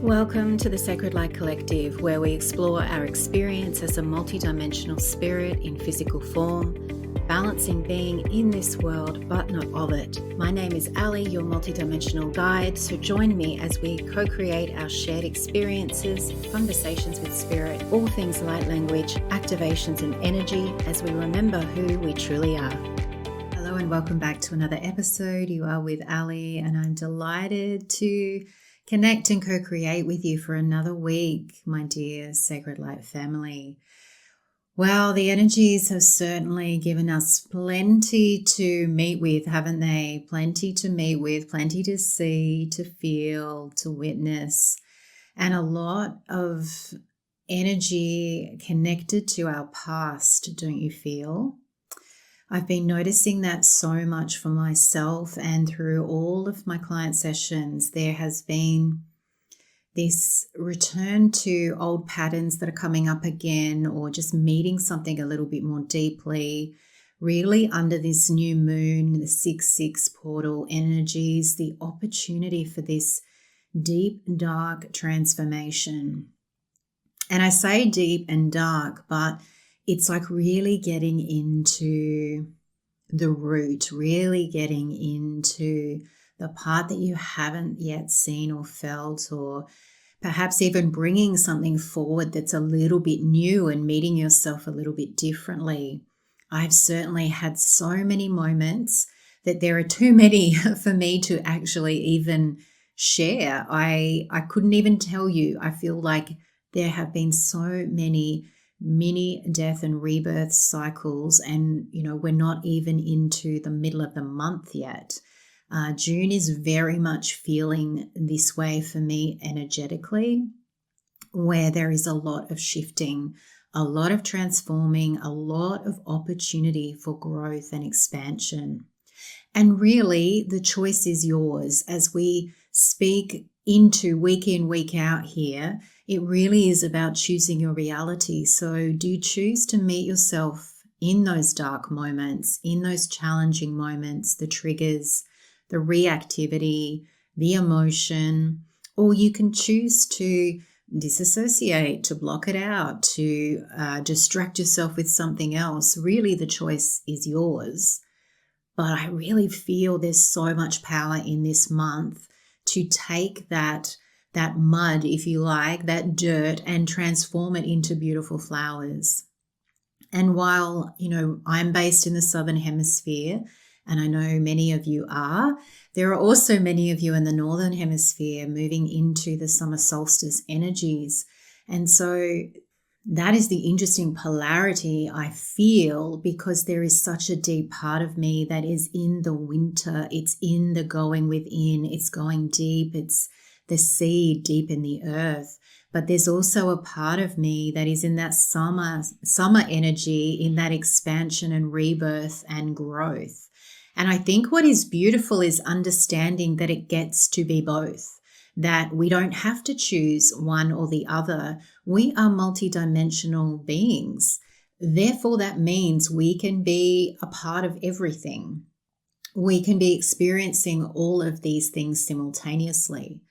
Welcome to the Sacred Light Collective, where we explore our experience as a multidimensional spirit in physical form, balancing being in this world but not of it. My name is Ali, your multidimensional guide, so join me as we co-create our shared experiences, conversations with spirit, all things light language, activations and energy as we remember who we truly are. Hello and welcome back to another episode. You are with Ali and I'm delighted to connect and co-create with you for another week, my dear Sacred Light family. Well, the energies have certainly given us plenty to meet with, haven't they? Plenty to meet with, plenty to see, to feel, to witness, and a lot of energy connected to our past, don't you feel? I've been noticing that so much for myself, and through all of my client sessions, there has been this return to old patterns that are coming up again, or just meeting something a little bit more deeply, really under this new moon, the 6/6 portal energies, the opportunity for this deep, dark transformation. And I say deep and dark, but it's like really getting into the root, really getting into the part that you haven't yet seen or felt, or perhaps even bringing something forward that's a little bit new and meeting yourself a little bit differently. I've certainly had so many moments that there are too many for me to actually even share. I couldn't even tell you. I feel like there have been so many mini death and rebirth cycles, and we're not even into the middle of the month yet. June is very much feeling this way for me energetically, where there is a lot of shifting, a lot of transforming, a lot of opportunity for growth and expansion. And really the choice is yours as we speak into week in, week out here. It really is about choosing your reality. So do choose to meet yourself in those dark moments, in those challenging moments, the triggers, the reactivity, the emotion, or you can choose to disassociate, to block it out, to distract yourself with something else. Really, the choice is yours. But I really feel there's so much power in this month to take that mud, if you like, that dirt, and transform it into beautiful flowers. And while, I'm based in the Southern Hemisphere, and I know many of you are, there are also many of you in the Northern Hemisphere moving into the summer solstice energies. And so that is the interesting polarity I feel, because there is such a deep part of me that is in the winter. It's in the going within. It's going deep. It's the seed deep in the earth. But there's also a part of me that is in that summer energy, in that expansion and rebirth and growth. And I think what is beautiful is understanding that it gets to be both, that we don't have to choose one or the other. We are multidimensional beings. Therefore, that means we can be a part of everything. We can be experiencing all of these things simultaneously.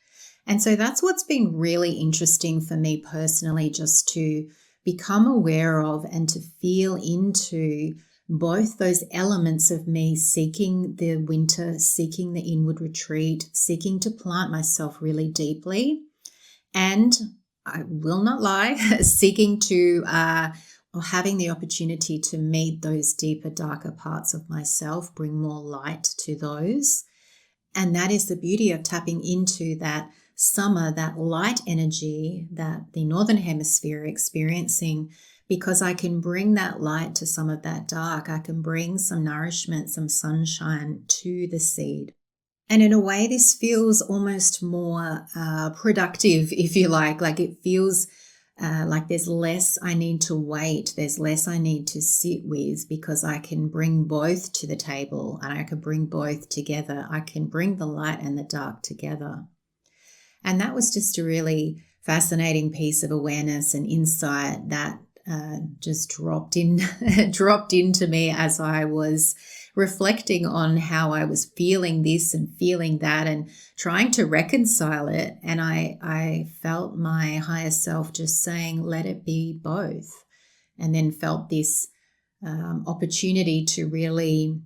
And so that's what's been really interesting for me personally, just to become aware of and to feel into both those elements of me seeking the winter, seeking the inward retreat, seeking to plant myself really deeply. And I will not lie, seeking to or having the opportunity to meet those deeper, darker parts of myself, bring more light to those. And that is the beauty of tapping into that summer, that light energy that the Northern Hemisphere are experiencing, because I can bring that light to some of that dark. I can bring some nourishment, some sunshine to the seed. And in a way, this feels almost more productive, if you like it feels like there's less I need to wait. There's less I need to sit with, because I can bring both to the table and I can bring both together. I can bring the light and the dark together. And that was just a really fascinating piece of awareness and insight that just dropped into me as I was reflecting on how I was feeling this and feeling that and trying to reconcile it. And I felt my higher self just saying, let it be both. And then felt this opportunity to really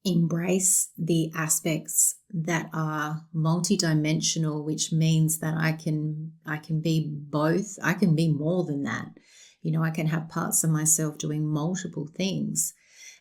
embrace the aspects that are multidimensional, which means that I can be both. I can be more than that. I can have parts of myself doing multiple things.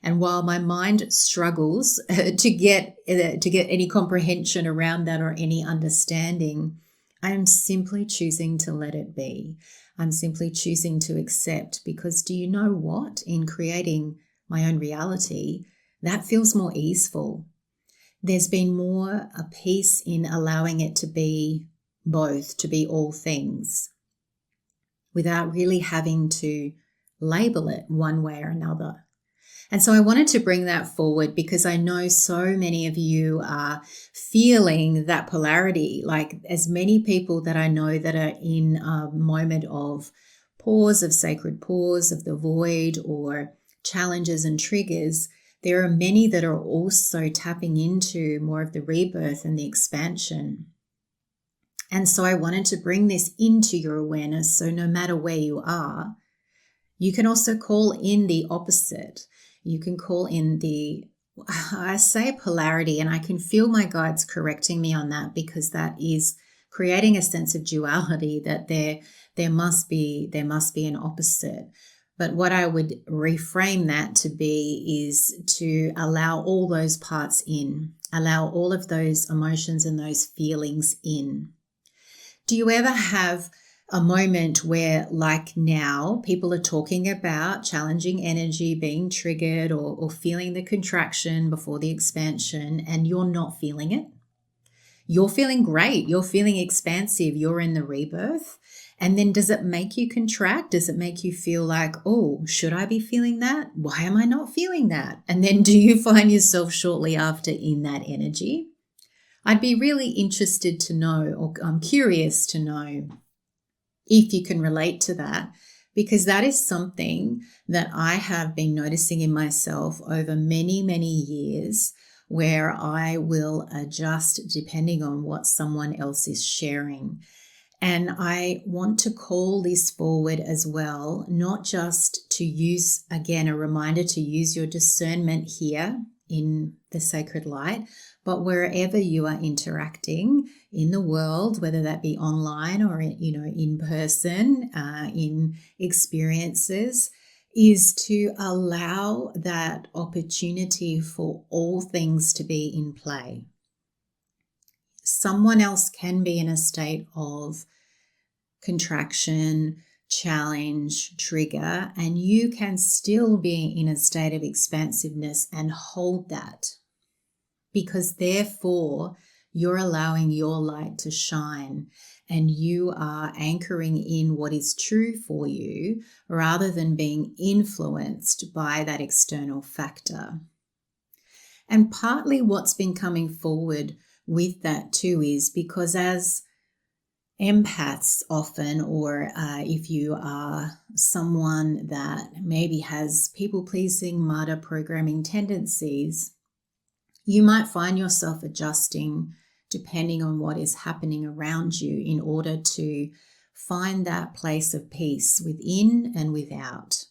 And while my mind struggles to get any comprehension around that or any understanding, I am simply choosing to let it be. I'm simply choosing to accept, because do you know what? In creating my own reality, that feels more easeful. There's been more a peace in allowing it to be both, to be all things, without really having to label it one way or another. And so I wanted to bring that forward because I know so many of you are feeling that polarity, like as many people that I know that are in a moment of pause, of sacred pause, of the void, or challenges and triggers. There are many that are also tapping into more of the rebirth and the expansion. And so I wanted to bring this into your awareness. So no matter where you are, you can also call in the opposite. You can call in I say polarity, and I can feel my guides correcting me on that, because that is creating a sense of duality, that there must be an opposite. But what I would reframe that to be is to allow all those parts in, allow all of those emotions and those feelings in. Do you ever have a moment where, like now, people are talking about challenging energy being triggered or feeling the contraction before the expansion, and you're not feeling it? You're feeling great. You're feeling expansive. You're in the rebirth. And then does it make you contract? Does it make you feel like, oh, should I be feeling that? Why am I not feeling that? And then do you find yourself shortly after in that energy? I'd be really interested to know, or I'm curious to know, if you can relate to that, because that is something that I have been noticing in myself over many, many years, where I will adjust depending on what someone else is sharing. And I want to call this forward as well, not just to use, again, a reminder to use your discernment here in the sacred light, but wherever you are interacting in the world, whether that be online or in person, in experiences, is to allow that opportunity for all things to be in play. Someone else can be in a state of contraction, challenge, trigger, and you can still be in a state of expansiveness and hold that, because therefore you're allowing your light to shine and you are anchoring in what is true for you rather than being influenced by that external factor. And partly what's been coming forward with that too is because as empaths often, or if you are someone that maybe has people-pleasing, martyr programming tendencies, you might find yourself adjusting depending on what is happening around you in order to find that place of peace within and without.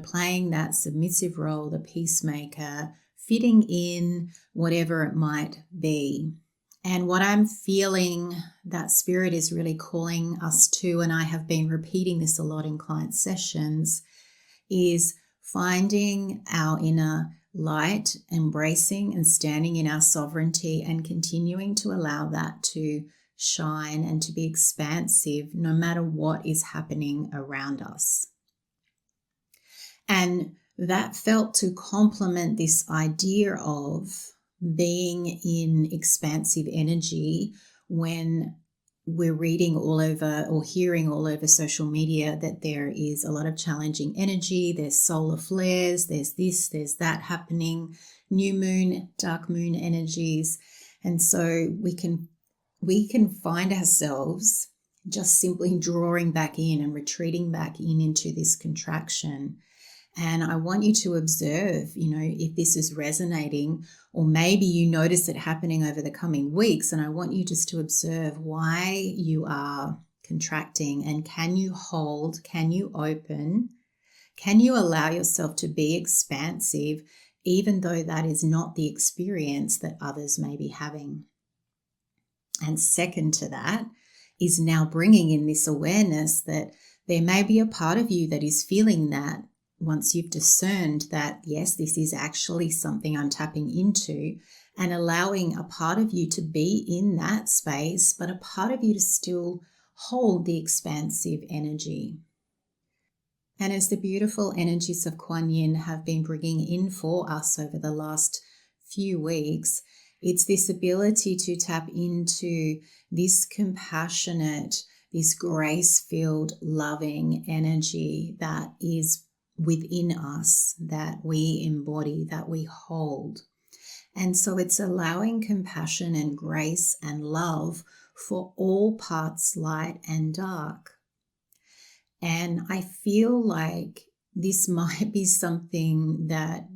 Playing that submissive role, the peacemaker, fitting in, whatever it might be. And what I'm feeling that Spirit is really calling us to, and I have been repeating this a lot in client sessions, is finding our inner light, embracing and standing in our sovereignty, and continuing to allow that to shine and to be expansive no matter what is happening around us. And that felt to complement this idea of being in expansive energy when we're reading all over or hearing all over social media that there is a lot of challenging energy, there's solar flares, there's this, there's that happening, new moon, dark moon energies. And so we can find ourselves just simply drawing back in and retreating back into this contraction. And I want you to observe, if this is resonating, or maybe you notice it happening over the coming weeks. And I want you just to observe why you are contracting, and can you hold, can you open, can you allow yourself to be expansive, even though that is not the experience that others may be having. And second to that is now bringing in this awareness that there may be a part of you that is feeling that. Once you've discerned that, yes, this is actually something I'm tapping into, and allowing a part of you to be in that space, but a part of you to still hold the expansive energy. And as the beautiful energies of Kuan Yin have been bringing in for us over the last few weeks, it's this ability to tap into this compassionate, this grace-filled, loving energy that is within us, that we embody, that we hold. And so it's allowing compassion and grace and love for all parts, light and dark. And I feel like this might be something that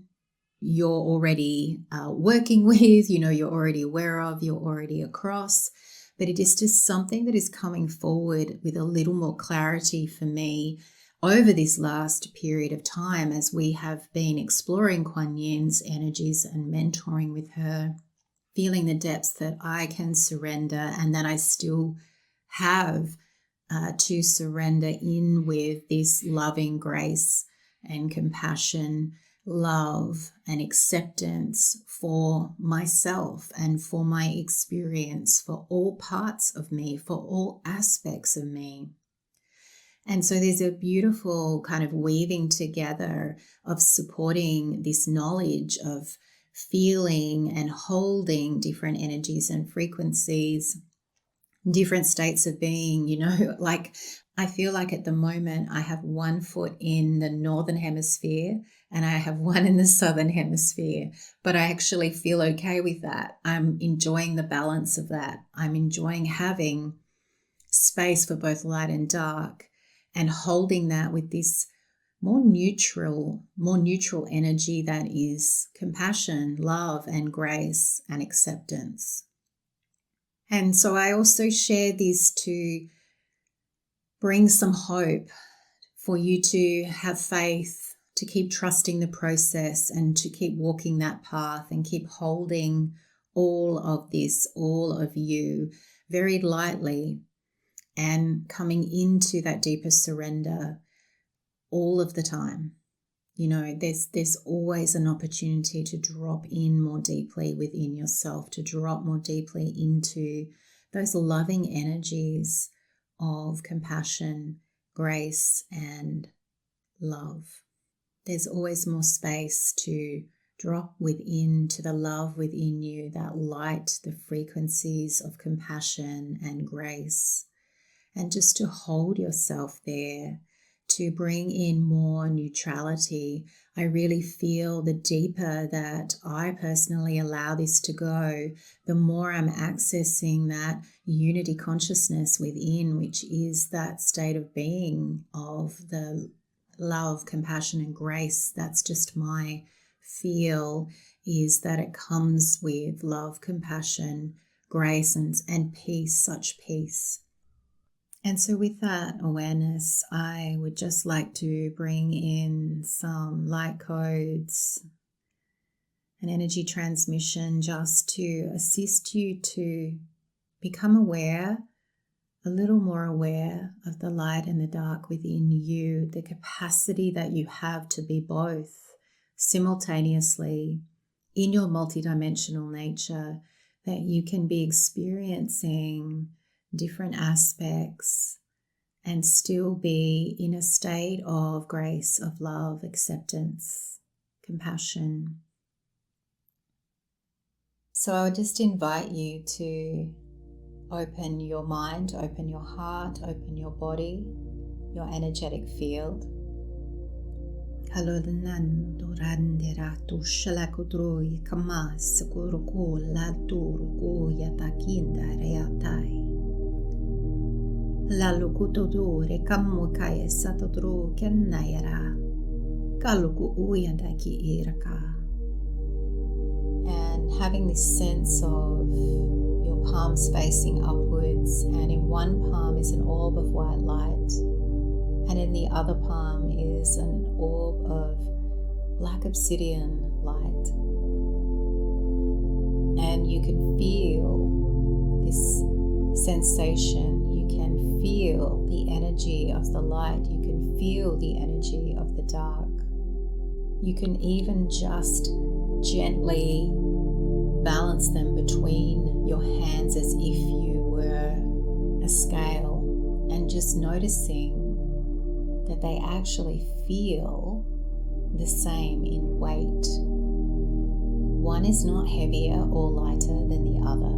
you're already working with, you're already aware of, you're already across, but it is just something that is coming forward with a little more clarity for me over this last period of time as we have been exploring Kuan Yin's energies and mentoring with her, feeling the depths that I can surrender and that I still have to surrender in with this loving grace and compassion, love and acceptance for myself and for my experience, for all parts of me, for all aspects of me. And so there's a beautiful kind of weaving together of supporting this knowledge of feeling and holding different energies and frequencies, different states of being, like I feel like at the moment I have one foot in the northern hemisphere and I have one in the southern hemisphere, but I actually feel okay with that. I'm enjoying the balance of that. I'm enjoying having space for both light and dark, and holding that with this more neutral energy that is compassion, love, and grace and acceptance. And so I also share this to bring some hope for you to have faith, to keep trusting the process and to keep walking that path and keep holding all of this, all of you, very lightly, and coming into that deeper surrender all of the time. There's always an opportunity to drop in more deeply within yourself, to drop more deeply into those loving energies of compassion, grace, and love. There's always more space to drop within to the love within you, that light, the frequencies of compassion and grace. And just to hold yourself there, to bring in more neutrality. I really feel the deeper that I personally allow this to go, the more I'm accessing that unity consciousness within, which is that state of being of the love, compassion, and grace. That's just my feel, is that it comes with love, compassion, grace, and peace, such peace. And so with that awareness, I would just like to bring in some light codes, an energy transmission, just to assist you to become aware, a little more aware of the light and the dark within you, the capacity that you have to be both simultaneously in your multidimensional nature, that you can be experiencing different aspects and still be in a state of grace, of love, acceptance, compassion. So I would just invite you to open your mind, open your heart, open your body, your energetic field. La lukutodore kamukaya satodro kyanayara And having this sense of your palms facing upwards, and in one palm is an orb of white light, and in the other palm is an orb of black obsidian light. And you can feel this sensation. You can feel the energy of the light. You can feel the energy of the dark. You can even just gently balance them between your hands as if you were a scale, and just noticing that they actually feel the same in weight. One is not heavier or lighter than the other.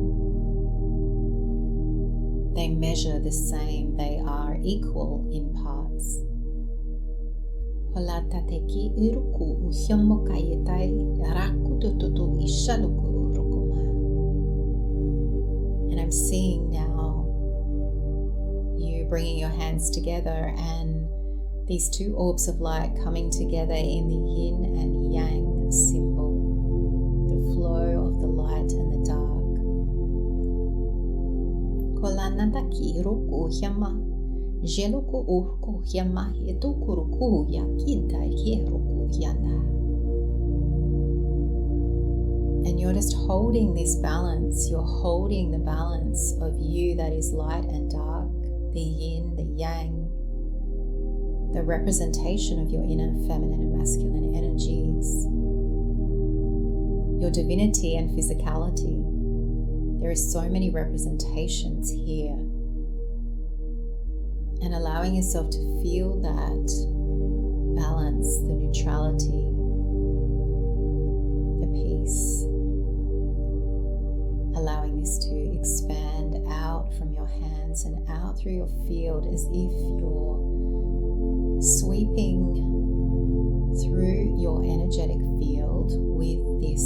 They measure the same. They are equal in parts. And I'm seeing now you bringing your hands together and these two orbs of light coming together in the yin and yang symbol, the flow of the light and the dark. And you're just holding this balance. You're holding the balance of you that is light and dark, the yin, the yang, the representation of your inner feminine and masculine energies, your divinity and physicality. There are so many representations here. And allowing yourself to feel that balance, the neutrality, the peace. Allowing this to expand out from your hands and out through your field as if you're sweeping through your energetic field with this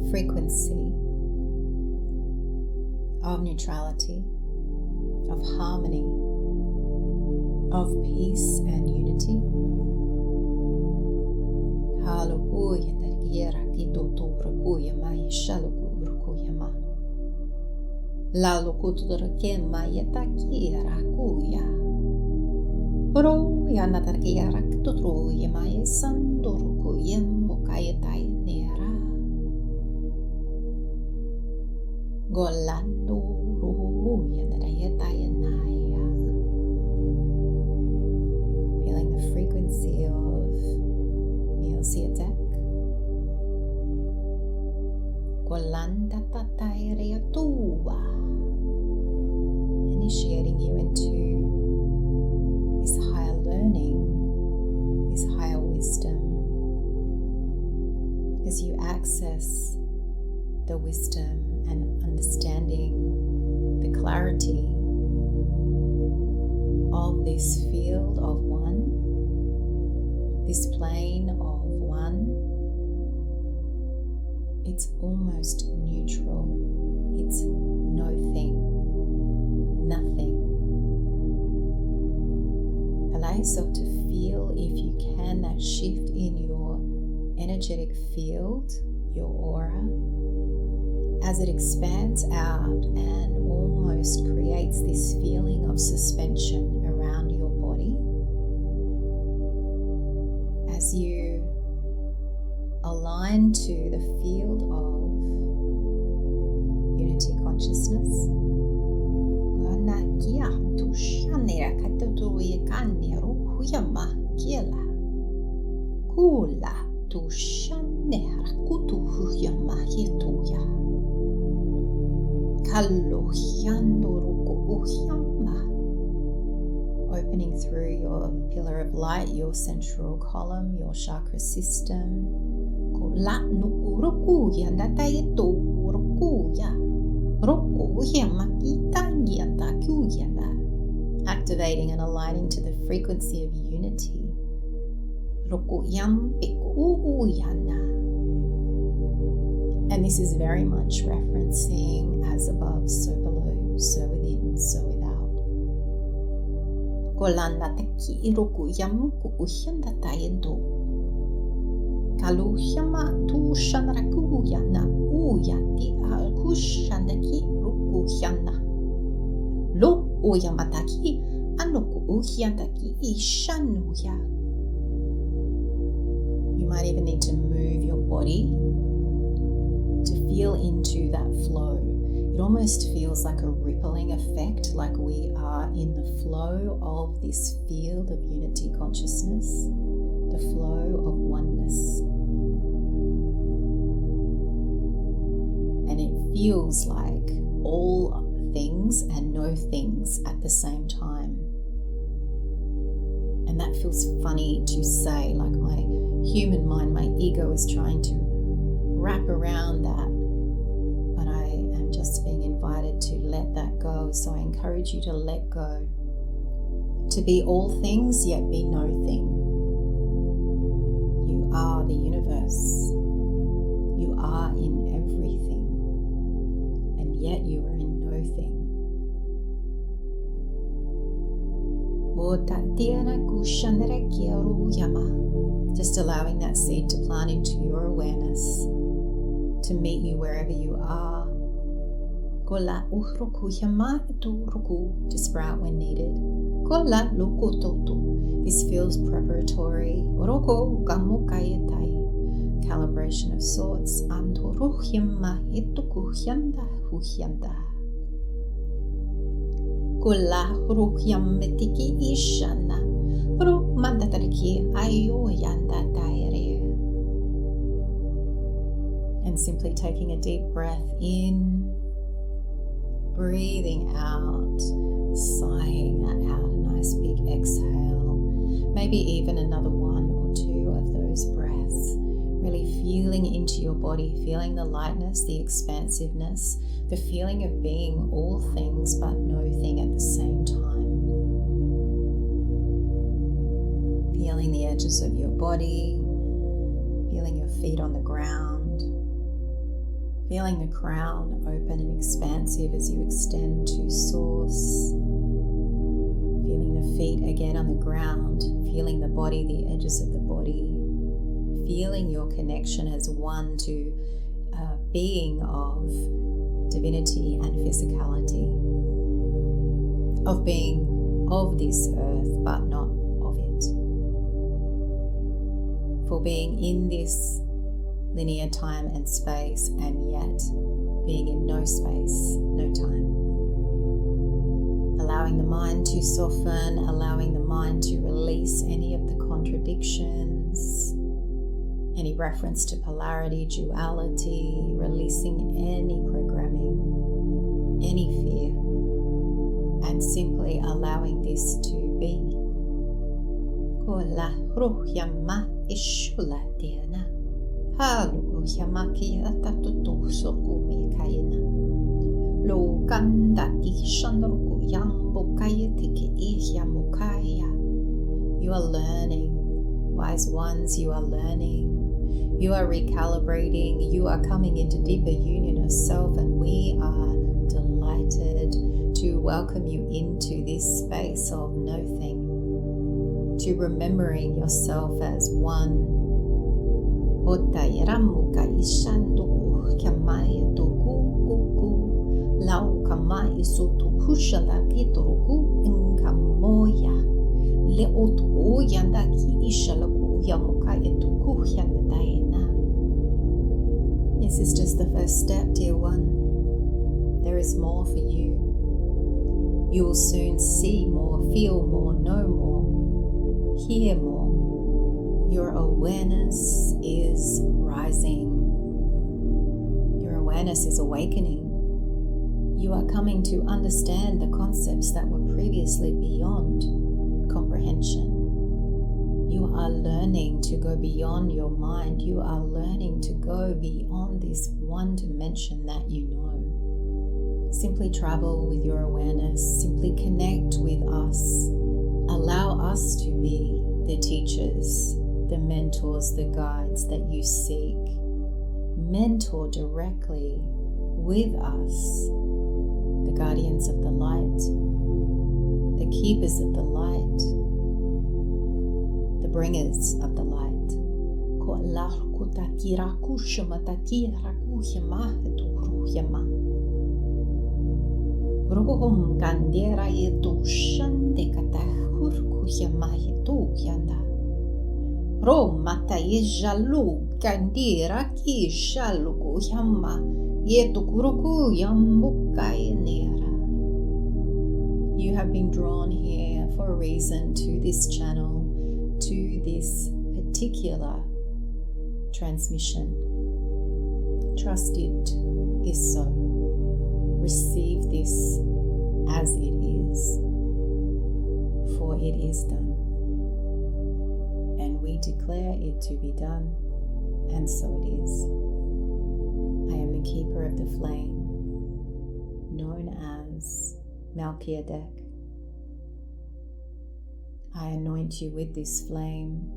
frequency of neutrality, of harmony, of peace and unity. Feeling the frequency of Melchizedek. Initiating you into this higher learning, this higher wisdom, as you access the wisdom and understanding the clarity of this field of one, this plane of one. It's almost neutral. It's no thing, nothing. Allow yourself to feel, if you can, that shift in your energetic field, your aura, as it expands out and almost creates this feeling of suspension around your body. As you align to the field of unity consciousness. Opening through your pillar of light, your central column, your chakra system. Activating and aligning to the frequency of unity. And this is very much referencing as above, so below, so within, so without. Kolanda taki iroku yamuku uhyanda tayendo. Kaluhyama tu shanraku yana uyati alkushandaki ruku hyana. Lo uyamataki anoku uhyandaki ishanuya. You might even need to move your body to feel into that flow. It almost feels like a rippling effect, like we are in the flow of this field of unity consciousness, the flow of oneness. And it feels like all things and no things at the same time. And that feels funny to say, like my human mind, my ego is trying to wrap around that, but I am just being invited to let that go. So I encourage you to let go, to be all things yet be no thing. You are the universe. You are in everything, and yet you are in no thing. Just allowing that seed to plant into your awareness, to meet you wherever you are, to sprout when needed. This feels preparatory, calibration of sorts. And simply taking a deep breath in, breathing out, sighing that out, a nice big exhale, maybe even another one or two of those breaths, really feeling into your body, feeling the lightness, the expansiveness, the feeling of being all things but no thing at the same time. Feeling the edges of your body, feeling your feet on the ground, feeling the crown open and expansive as you extend to source, feeling the feet again on the ground, feeling the body, the edges of the body, feeling your connection as one to a being of divinity and physicality, of being of this earth but not of it, for being in this linear time and space and yet being in no space, no time. Allowing the mind to soften, allowing the mind to release any of the contradictions, any reference to polarity, duality, releasing any programming, any fear, and simply allowing this to be. You are learning, wise ones, you are learning. You are recalibrating, you are coming into deeper union of self, and we are delighted to welcome you into this space of no thing, to remembering yourself as one. This is just the first step, dear one. There is more for you. You will soon see more, feel more, know more, hear more. Your awareness is rising. Your awareness is awakening. You are coming to understand the concepts that were previously beyond comprehension. You are learning to go beyond your mind. You are learning to go beyond this one dimension that you know. Simply travel with your awareness. Simply connect with us. Allow us to be the teachers, the mentors, the guides that you seek. Mentor directly with us, the guardians of the light, the keepers of the light, bringers of the light. Ruhum gandera yetu shande katahur kuhyamahitu yanda. Romata yejalu gandira ki shalu kuhyama yetu kuruku yambukayanera. You have been drawn here for a reason to this channel, to this particular transmission. Trust it is so. Receive this as it is, for it is done. And we declare it to be done, and so it is. I am the keeper of the flame, known as Melchizedek. I anoint you with this flame,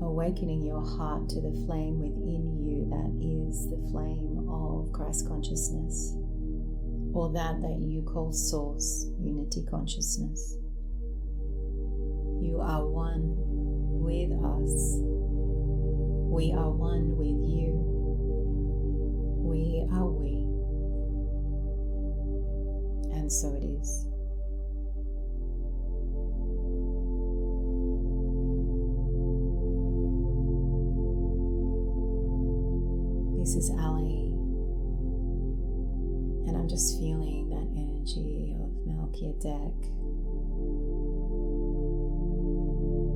awakening your heart to the flame within you that is the flame of Christ consciousness, or that you call Source, Unity Consciousness. You are one with us. We are one with you. We are we. And so it is. This is Ali. And I'm just feeling that energy of Melchizedek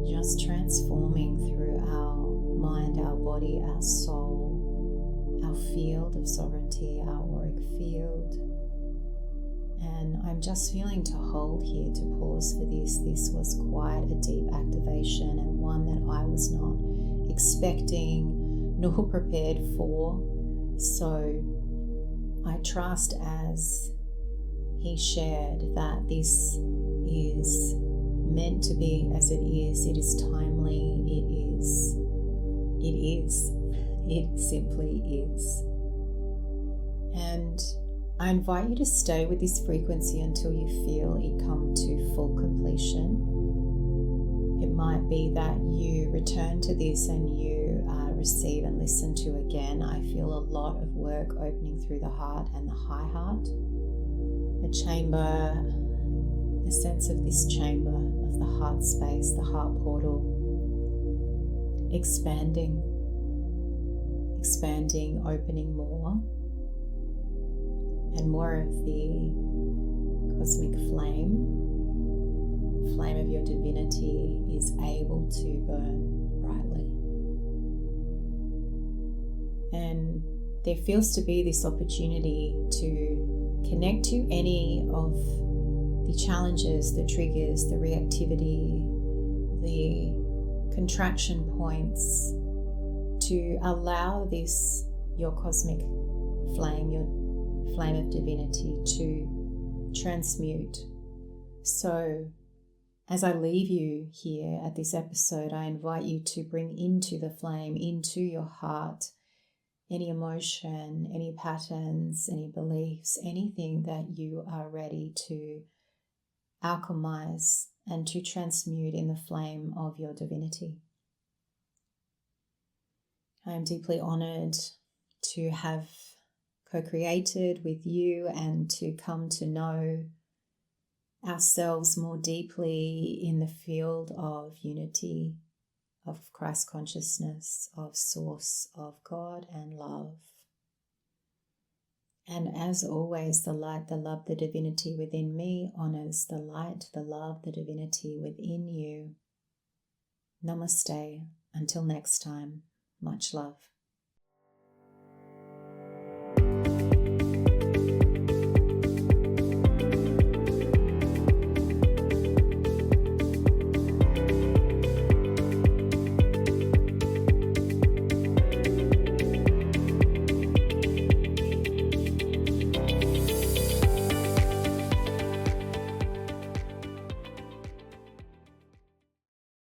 just transforming through our mind, our body, our soul, our field of sovereignty, our auric field. And I'm just feeling to hold here, to pause for this. This was quite a deep activation, and one that I was not expecting nor prepared for. So I trust, as he shared, that this is meant to be as it is. It is timely. It simply is. And I invite you to stay with this frequency until you feel it come to full completion. It might be that you return to this and you receive and listen to again. I feel a lot of work opening through the heart and the high heart. The chamber, the sense of this chamber of the heart space, the heart portal, expanding, opening more. And more of the cosmic flame of your divinity is able to burn brightly. And there feels to be this opportunity to connect to any of the challenges, the triggers, the reactivity, the contraction points, to allow this, your cosmic flame, your flame of divinity, to transmute. So as I leave you here at this episode, I invite you to bring into the flame, into your heart, any emotion, any patterns, any beliefs, anything that you are ready to alchemize and to transmute in the flame of your divinity. I am deeply honored to have co-created with you and to come to know ourselves more deeply in the field of unity, of Christ consciousness, of Source, of God and love. And as always, the light, the love, the divinity within me honors the light, the love, the divinity within you. Namaste. Until next time, much love.